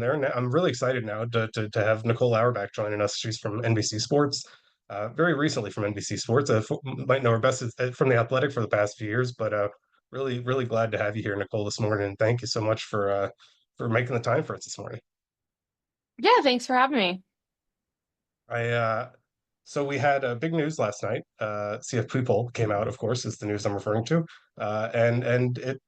there. And I'm really excited now to have Nicole Auerbach joining us. She's from NBC Sports, very recently from NBC Sports. Might know her best from The Athletic for the past few years, but really glad to have you here, Nicole, this morning. And thank you so much for making the time for us this morning. Yeah, thanks for having me. I So we had big news last night. CFP poll came out, of course, is the news I'm referring to, and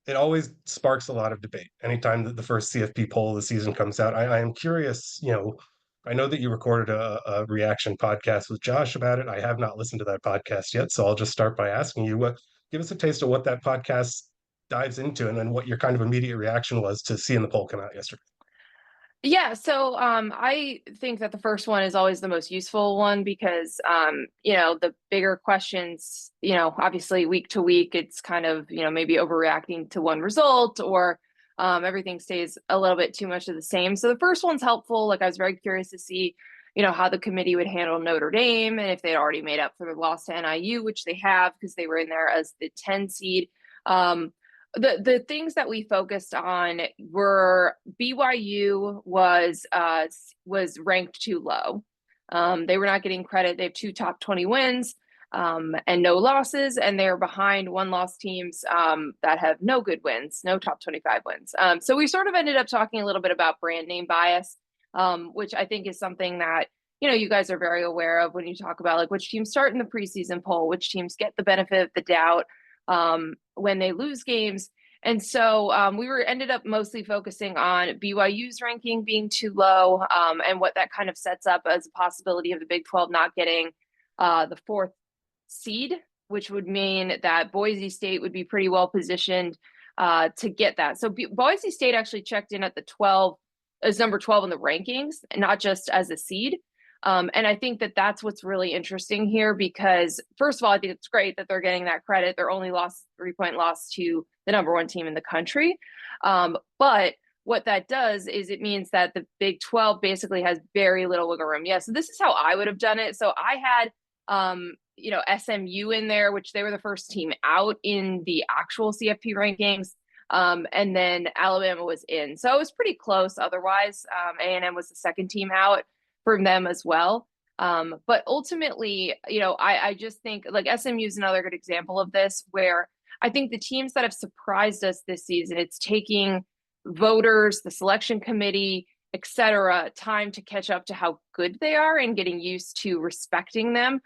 it always sparks a lot of debate anytime that the first CFP poll of the season comes out. I am curious, I know that you recorded a reaction podcast with Josh about it. I have not listened to that podcast yet, so I'll just start by asking you, what give us a taste of what that podcast dives into, and then what your kind of immediate reaction was to seeing the poll come out yesterday. Yeah, so I think that the first one is always the most useful one because the bigger questions, obviously week to week, it's kind of, maybe overreacting to one result or everything stays a little bit too much of the same. So the first one's helpful. Like I was very curious to see, how the committee would handle Notre Dame and if they'd already made up for the loss to NIU, which they have because they were in there as the 10 seed. The things that we focused on were BYU was ranked too low. They were not getting credit. They have two top 20 wins and no losses, and they're behind one loss teams that have no good wins, no top 25 wins. So we sort of ended up talking a little bit about brand name bias, which I think is something that you guys are very aware of when you talk about like which teams start in the preseason poll, which teams get the benefit of the doubt when they lose games. And so we were ended up mostly focusing on BYU's ranking being too low and what that kind of sets up as a possibility of the Big 12 not getting the fourth seed, which would mean that Boise State would be pretty well positioned to get that. So Boise State actually checked in at the 12 as number 12 in the rankings, and not just as a seed. And I think that that's what's really interesting here because, first of all, I think it's great that they're getting that credit. Their only loss, 3-point loss to the number one team in the country. But what that does is it means that the Big 12 basically has very little wiggle room. Yeah, so this is how I would have done it. So I had, SMU in there, which they were the first team out in the actual CFP rankings. And then Alabama was in. So it was pretty close otherwise. A&M was the second team out from them as well. But ultimately, I just think like SMU is another good example of this, where I think the teams that have surprised us this season, it's taking voters, the selection committee, et cetera, time to catch up to how good they are and getting used to respecting them.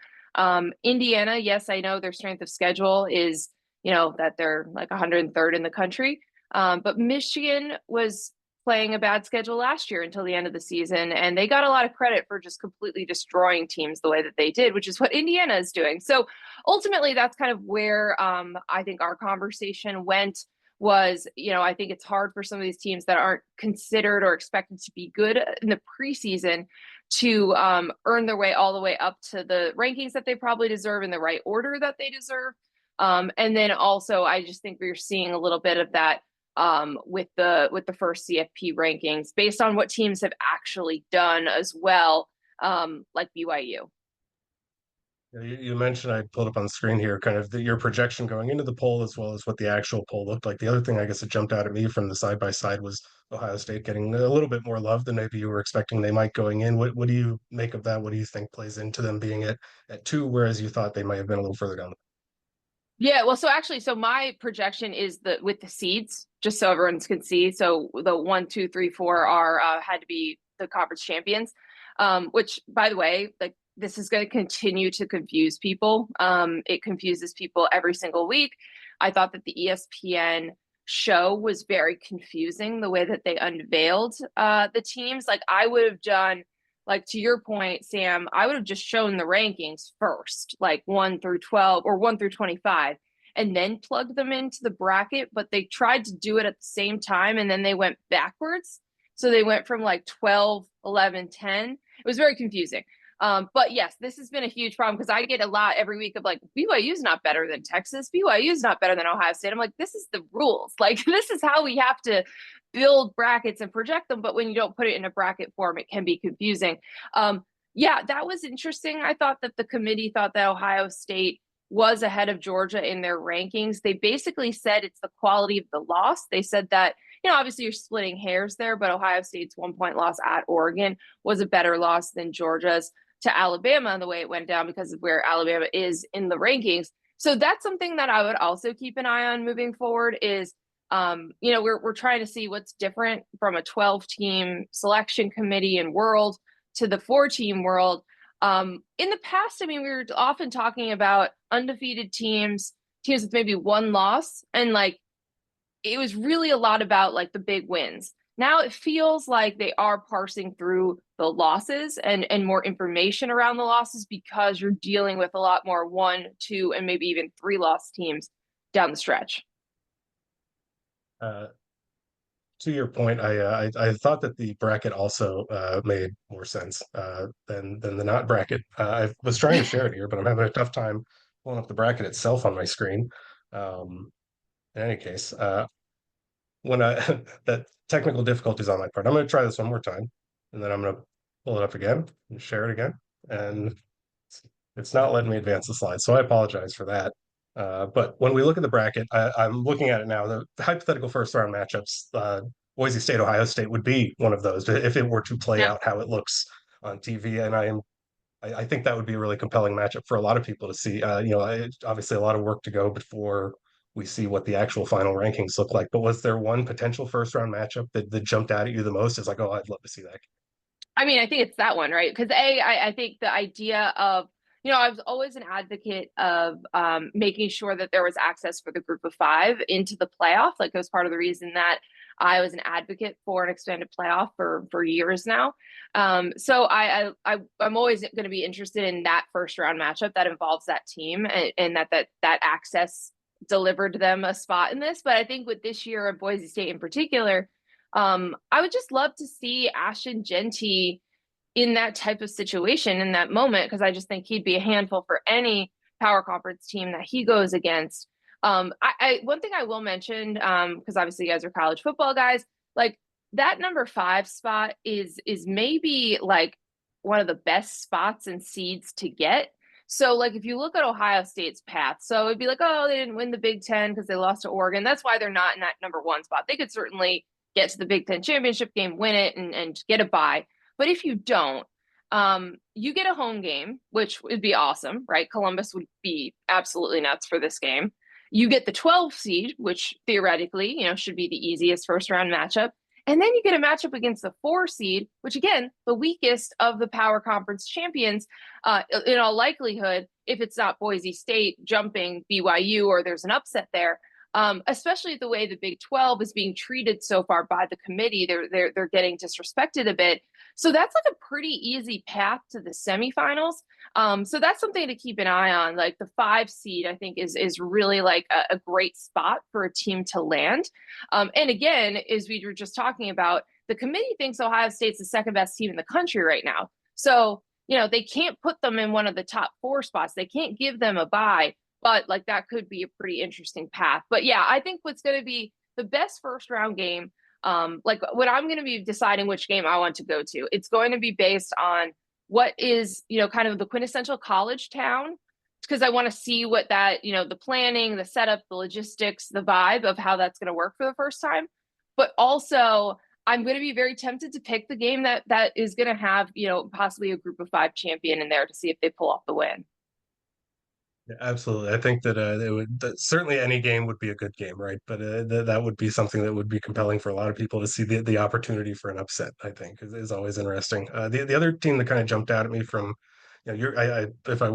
Indiana, yes, I know their strength of schedule is, that they're like 103rd in the country. But Michigan was playing a bad schedule last year until the end of the season, and they got a lot of credit for just completely destroying teams the way that they did, which is what Indiana is doing. So ultimately, that's kind of where I think our conversation went. Was, I think it's hard for some of these teams that aren't considered or expected to be good in the preseason to earn their way all the way up to the rankings that they probably deserve in the right order that they deserve. And then also, I just think we're seeing a little bit of that with the first CFP rankings based on what teams have actually done as well, like BYU. You mentioned, I pulled up on the screen here, kind of your projection going into the poll as well as what the actual poll looked like. The other thing I guess that jumped out at me from the side by side was Ohio State getting a little bit more love than maybe you were expecting they might going in. What do you make of that? What do you think plays into them being at two, whereas you thought they might have been a little further down? Yeah, well, so my projection is the with the seeds, just so everyone can see. So the 1, 2, 3, 4 are had to be the conference champions, which by the way, like this is going to continue to confuse people. It confuses people every single week. I thought that the ESPN show was very confusing the way that they unveiled the teams. Like I would have done like to your point, Sam, I would have just shown the rankings first, like 1 through 12 or 1 through 25, and then plugged them into the bracket. But they tried to do it at the same time and then they went backwards. So they went from like 12, 11, 10. It was very confusing. But yes, this has been a huge problem because I get a lot every week of like, BYU is not better than Texas. BYU is not better than Ohio State. I'm like, this is the rules. Like, this is how we have to build brackets and project them. But when you don't put it in a bracket form, it can be confusing. Yeah, that was interesting. I thought that the committee thought that Ohio State was ahead of Georgia in their rankings. They basically said it's the quality of the loss. They said that obviously you're splitting hairs there, but Ohio State's 1 point loss at Oregon was a better loss than Georgia's to Alabama and the way it went down because of where Alabama is in the rankings. So that's something that I would also keep an eye on moving forward is we're trying to see what's different from a 12 team selection committee and world to the 4 team world. In the past, I mean, we were often talking about undefeated teams, teams with maybe one loss, and like it was really a lot about like the big wins. Now it feels like they are parsing through the losses and more information around the losses because you're dealing with a lot more 1, 2, and maybe even 3 loss teams down the stretch. Uh, to your point, I thought that the bracket also made more sense than the not bracket. I was trying to share it here, but I'm having a tough time pulling up the bracket itself on my screen. Um, in any case, when I that technical difficulties on my part, I'm going to try this one more time, and then I'm going to pull it up again and share it again, and it's not letting me advance the slides, so I apologize for that. But when we look at the bracket, I'm looking at it now. The hypothetical first round matchups, Boise State, Ohio State would be one of those if it were to play Yeah. out how it looks on TV. And I think that would be a really compelling matchup for a lot of people to see. Obviously a lot of work to go before we see what the actual final rankings look like. But was there one potential first round matchup that jumped out at you the most? Is like, oh, I'd love to see that. I mean, I think it's that one, right? Because I think the idea of, I was always an advocate of making sure that there was access for the group of 5 into the playoff. Like it was part of the reason that I was an advocate for an expanded playoff for years now. So I'm always going to be interested in that first round matchup that involves that team and that access delivered them a spot in this. But I think with this year of Boise State in particular, I would just love to see Ashton Genty in that type of situation in that moment because I just think he'd be a handful for any power conference team that he goes against. I one thing I will mention because obviously you guys are college football guys, like that number 5 spot is maybe like one of the best spots and seeds to get. So like if you look at Ohio State's path, so it'd be like, oh, they didn't win the Big Ten because they lost to Oregon. That's why they're not in that number 1 spot. They could certainly get to the Big Ten championship game, win it, and get a bye. But if you don't, you get a home game, which would be awesome, right? Columbus would be absolutely nuts for this game. You get the 12 seed, which theoretically, should be the easiest first round matchup. And then you get a matchup against the 4 seed, which again, the weakest of the power conference champions, in all likelihood, if it's not Boise State jumping BYU or there's an upset there. Especially the way the Big 12 is being treated so far by the committee, they're getting disrespected a bit. So that's like a pretty easy path to the semifinals. So that's something to keep an eye on. Like the 5 seed, I think is really like a great spot for a team to land. And again, as we were just talking about, the committee thinks Ohio State's the second best team in the country right now. So they can't put them in one of the top 4 spots. They can't give them a bye. But like that could be a pretty interesting path. But yeah, I think what's going to be the best first round game, like when I'm going to be deciding which game I want to go to, it's going to be based on what is, kind of the quintessential college town, because I want to see what that, the planning, the setup, the logistics, the vibe of how that's going to work for the first time. But also, I'm going to be very tempted to pick the game that is going to have, possibly a group of 5 champion in there to see if they pull off the win. Yeah, absolutely. I think that certainly any game would be a good game, right? But that would be something that would be compelling for a lot of people to see the opportunity for an upset. I think is always interesting. The other team that kind of jumped out at me from, you're I if I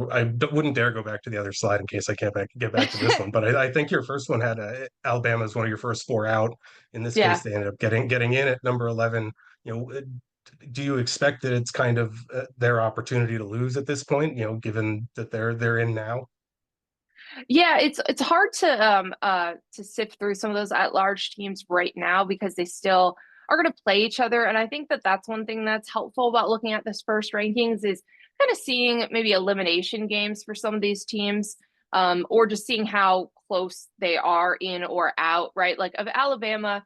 wouldn't dare go back to the other slide in case I can't get back to this one. But I think your first one had Alabama as one of your first 4 out. In this case, Yeah. they ended up getting in at number 11. Do you expect that it's kind of their opportunity to lose at this point? Given that they're in now. Yeah, it's hard to sift through some of those at-large teams right now because they still are going to play each other. And I think that that's one thing that's helpful about looking at this first rankings is kind of seeing maybe elimination games for some of these teams, or just seeing how close they are in or out, right? Like of Alabama,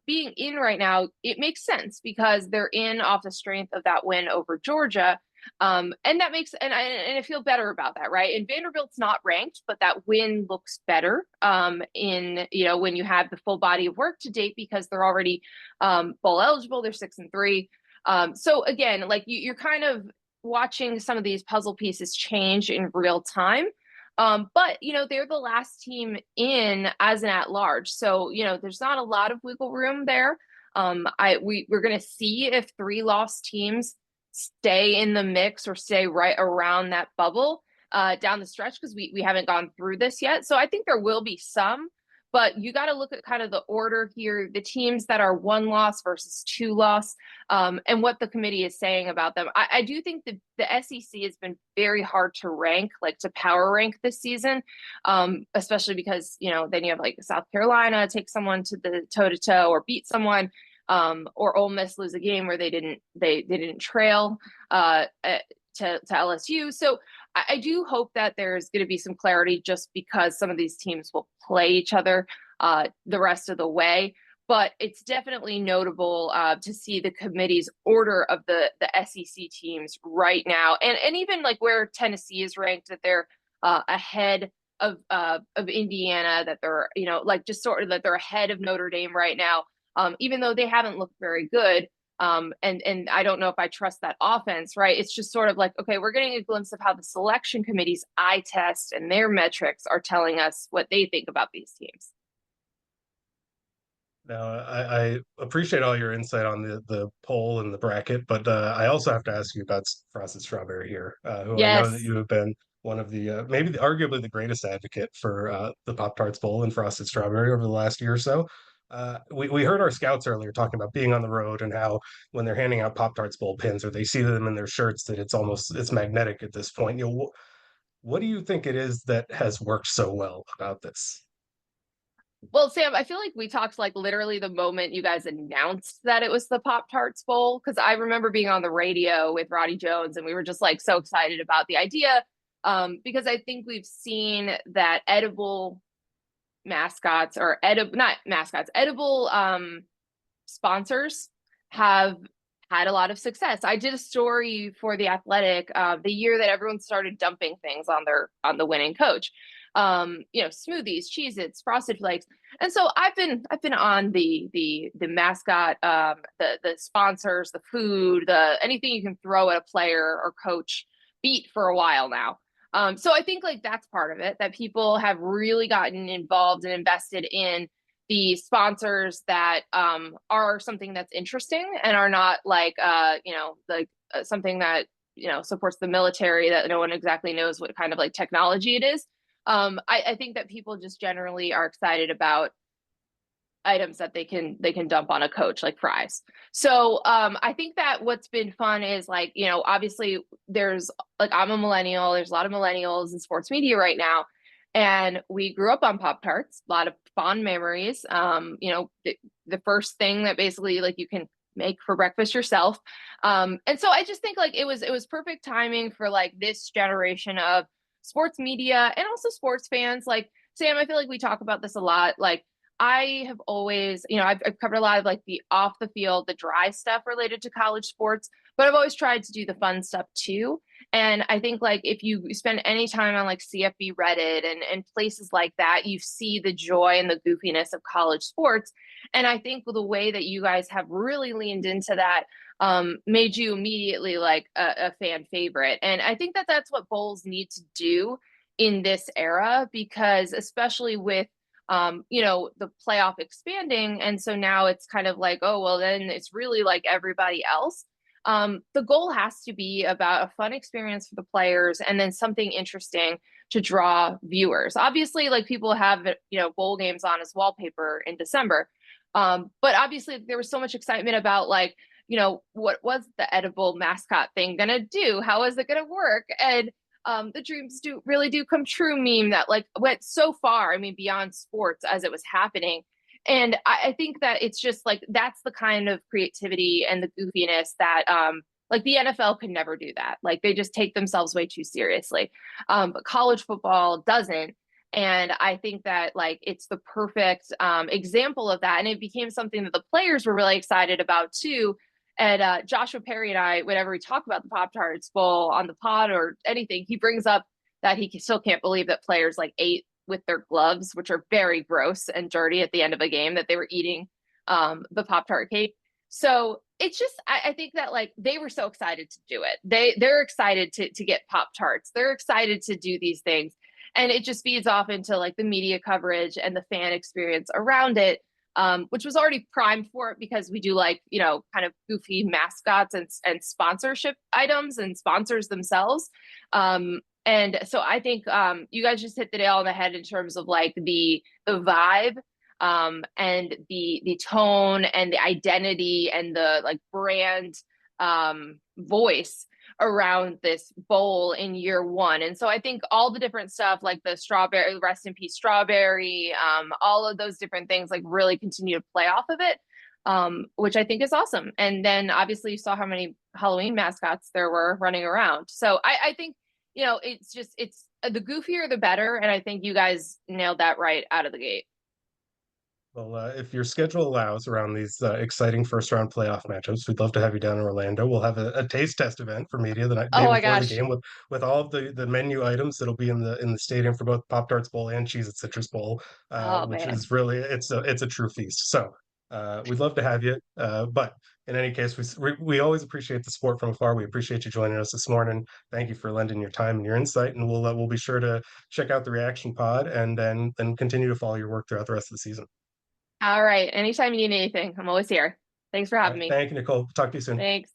being in right now, it makes sense because they're in off the strength of that win over Georgia. And that makes and I feel better about that, right? And Vanderbilt's not ranked, but that win looks better in when you have the full body of work to date because they're already bowl eligible. They're 6-3. So again, like you're kind of watching some of these puzzle pieces change in real time. But they're the last team in as an at large, so there's not a lot of wiggle room there. We're going to see if three lost teams stay in the mix or stay right around that bubble down the stretch because we haven't gone through this yet. So I think there will be some, but you got to look at kind of the order here, the teams that are one loss versus two loss, and what the committee is saying about them. I do think the SEC has been very hard to rank, like to power rank this season, especially because then you have like South Carolina take someone to the toe to toe or beat someone, or Ole Miss lose a game where they didn't trail to LSU. So I do hope that there's going to be some clarity just because some of these teams will play each other the rest of the way. But it's definitely notable to see the committee's order of the SEC teams right now, and even like where Tennessee is ranked, that they're ahead of Indiana, that they're like just sort of that they're ahead of Notre Dame right now, even though they haven't looked very good. And I don't know if I trust that offense, right? It's just sort of like, okay, we're getting a glimpse of how the selection committee's eye test and their metrics are telling us what they think about these teams. Now, I appreciate all your insight on the poll and the bracket, but I also have to ask you about Frosted Strawberry here, who I know that Yes. you have been one of maybe arguably the greatest advocate for the Pop Tarts Bowl and Frosted Strawberry over the last year or so. We heard our scouts earlier talking about being on the road and how when they're handing out Pop Tarts Bowl pins or they see them in their shirts that it's magnetic at this point. What do you think it is that has worked so well about this? Well, Sam, I feel like we talked like literally the moment you guys announced that it was the Pop Tarts Bowl, because I remember being on the radio with Roddy Jones and we were just like so excited about the idea. Because I think we've seen that edible mascots or edible, not mascots, edible sponsors have had a lot of success. I did a story for The Athletic the year that everyone started dumping things on the winning coach. Smoothies, Cheez-Its, Frosted Flakes. And so I've been on the mascot, the sponsors, the food, the anything you can throw at a player or coach beat for a while now. So I think like that's part of it, that people have really gotten involved and invested in the sponsors that are something that's interesting and are not like something that supports the military that no one exactly knows what kind of like technology it is. I think that people just generally are excited about items that they can dump on a coach like fries. So I think that what's been fun is like, obviously there's like, I'm a millennial, there's a lot of millennials in sports media right now. And we grew up on Pop Tarts, a lot of fond memories. The first thing that basically like you can make for breakfast yourself. And so I just think like it was perfect timing for like this generation of sports media and also sports fans. Like Sam, I feel like we talk about this a lot. Like I have always, I've covered a lot of like the off the field, the dry stuff related to college sports, but I've always tried to do the fun stuff too. And I think like if you spend any time on like CFB Reddit and places like that, you see the joy and the goofiness of college sports. And I think the way that you guys have really leaned into that made you immediately like a fan favorite. And I think that that's what bowls need to do in this era, because especially with the playoff expanding. And so now it's kind of like, oh, well, then it's really like everybody else. The goal has to be about a fun experience for the players and then something interesting to draw viewers. Obviously, like people have, bowl games on as wallpaper in December. But obviously there was so much excitement about like, what was the edible mascot thing going to do? How is it going to work? And the dreams do come true meme that like went so far, I mean, beyond sports as it was happening. And I think that it's just like that's the kind of creativity and the goofiness that like the NFL could never do that. Like they just take themselves way too seriously. But college football doesn't. And I think that like it's the perfect example of that. And it became something that the players were really excited about too. And Joshua Perry and I, whenever we talk about the Pop Tarts Bowl on the pod or anything, he brings up that he still can't believe that players like ate with their gloves, which are very gross and dirty at the end of a game, that they were eating the Pop Tart cake. So it's just, I think that like they were so excited to do it. They're excited to get Pop Tarts. They're excited to do these things, and it just feeds off into like the media coverage and the fan experience around it, which was already primed for it because we do like, you know, kind of goofy mascots and sponsorship items and sponsors themselves. And so I think you guys just hit the nail on the head in terms of like the vibe, and the tone and the identity and the like brand voice around this bowl in year one. And so I think all the different stuff like the strawberry, rest in peace strawberry, all of those different things like really continue to play off of it, which I think is awesome. And then obviously you saw how many Halloween mascots there were running around. So I think, you know, it's just, it's the goofier the better. And I think you guys nailed that right out of the gate. Well, if your schedule allows around these exciting first round playoff matchups, we'd love to have you down in Orlando. We'll have a taste test event for media the night, day Oh my before the gosh. game with all of the menu items that'll be in the stadium for both Pop Tarts Bowl and Cheez It Citrus Bowl, Oh which man. is really it's a true feast. So we'd love to have you. But in any case, we always appreciate the support from afar. We appreciate you joining us this morning. Thank you for lending your time and your insight, and we'll be sure to check out the reaction pod and then continue to follow your work throughout the rest of the season. All right. Anytime you need anything, I'm always here. Thanks for All having right. me. Thank you, Nicole. Talk to you soon. Thanks.